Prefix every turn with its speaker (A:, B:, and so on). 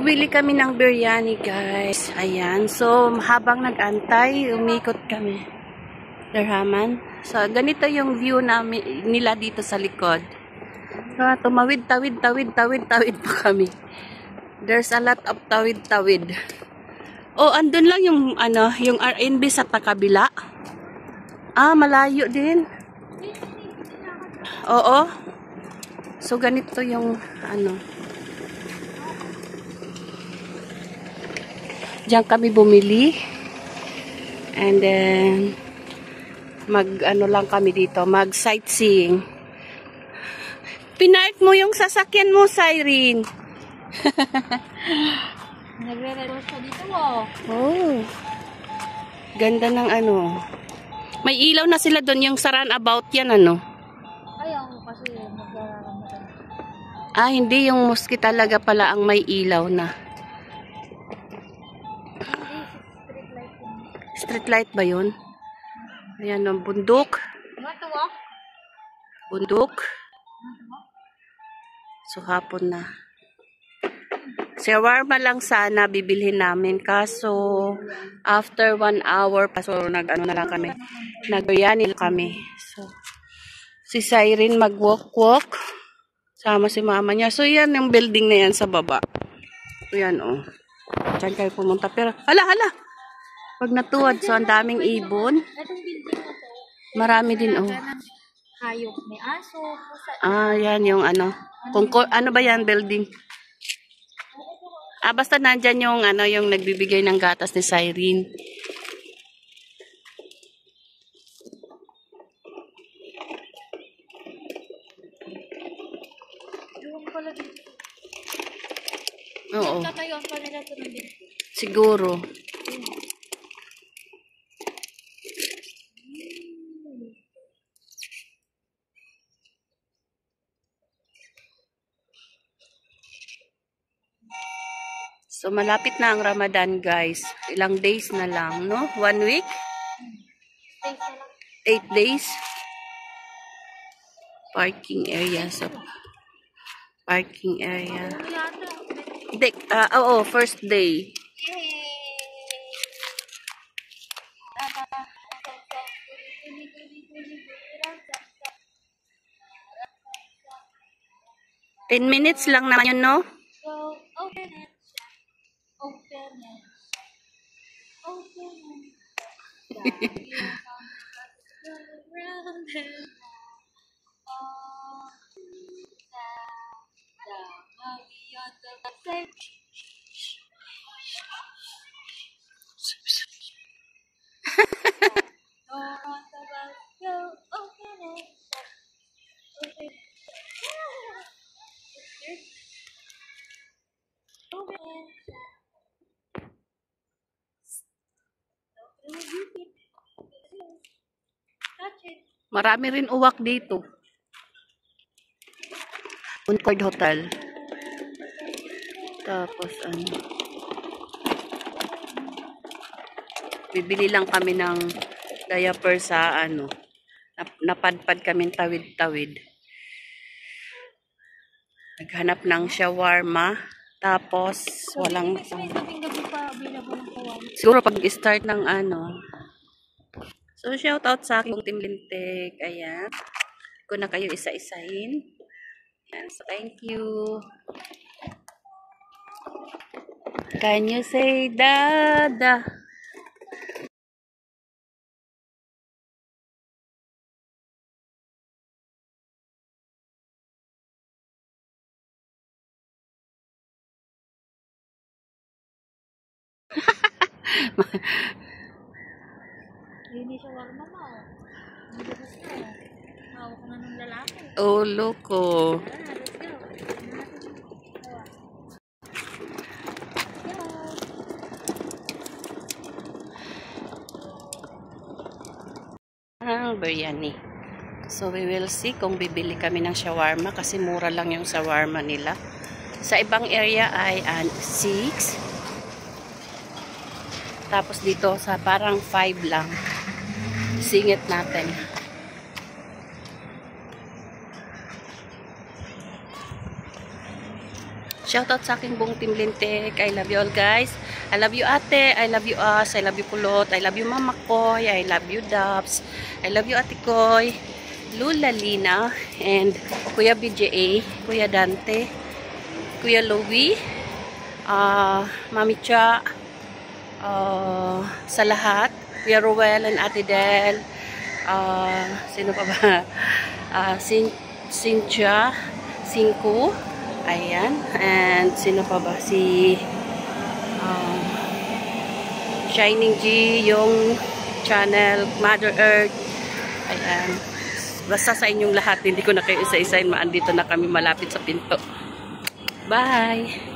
A: Bumili kami ng biryani, guys. Ayan. So, habang nag-antay, umikot kami. Darhaman. So, ganito yung view namin, nila dito sa likod. So, tumawid, tawid pa kami. There's a lot of tawid. Oh, andun lang yung, yung R&B sa takabila. Ah, malayo din. Oo. So, ganito yung, diyan kami bumili. And then, lang kami dito, mag-sightseeing. Pinark mo yung sasakyan mo, Cyrene.
B: Nagre-relos ka dito, oh.
A: Oh. Ganda ng May ilaw na sila doon, yung sa runabout yan,
B: Ayaw ko kasi magdararamatan.
A: Ah, hindi, yung mosque talaga pala ang may ilaw na. Street light ba yun? Ayan, ang bundok. Bundok. So, hapon na. Shawarma lang sana bibilhin namin. Kaso, after 1 hour, so, na lang kami. Nag-biryani kami. So, si Cyrene mag-walk. Sama si mama niya. So, yan yung building na yan sa baba. So, yan, oh. Diyan kayo pumunta. Pero, hala! Pag natuwad, so, ang daming ibon. Marami din, oh.
B: Hayop, may aso.
A: Ah, yan yung Kung ano ba yan, building? Ah, basta nandyan yung yung nagbibigay ng gatas ni Cyrene. Oo. Siguro. So, malapit na ang Ramadan, guys. Ilang days na lang, no? 1 week? 8 days? Parking area. So, parking area. Oo, first day. Ten minutes lang naman yun, no? Marami rin uwak dito. Concord Hotel. Tapos bibili lang kami ng diaper sa napadpad kami tawid-tawid. Naghanap ng shawarma. Tapos walang siguro pag-start ng So, shout out sa aking Team Lintik. Ayan. Kung na kayo isa-isahin. Ayan. So, thank you. Can you say dada?
B: Hindi siya warma mo. Nilabas na. Hawak na ng lalaki.
A: Oh, loko. Biryani. So, we will see kung bibili kami ng shawarma kasi mura lang yung shawarma nila. Sa ibang area ay 6. Tapos dito sa parang 5 lang. Singit natin. Shoutout sa aking buong Team Lintik. I love you all, guys. I love you, ate. I love you, us. I love you, Kulot. I love you, Mama Koy. I love you, Dubs. I love you, Ate Koy. Lula Lina. And Kuya BJA. Kuya Dante. Kuya Louie. Mami Cha. Sa lahat. Kuya Ruel and Ate Del. Sino pa ba? Cynthia. Cinco. Ayan. And sino pa ba? Si Shining G, yung channel Mother Earth. Ayan. Basta sa inyong lahat, hindi ko na kayo isa-isain. Maandito na kami malapit sa pinto. Bye!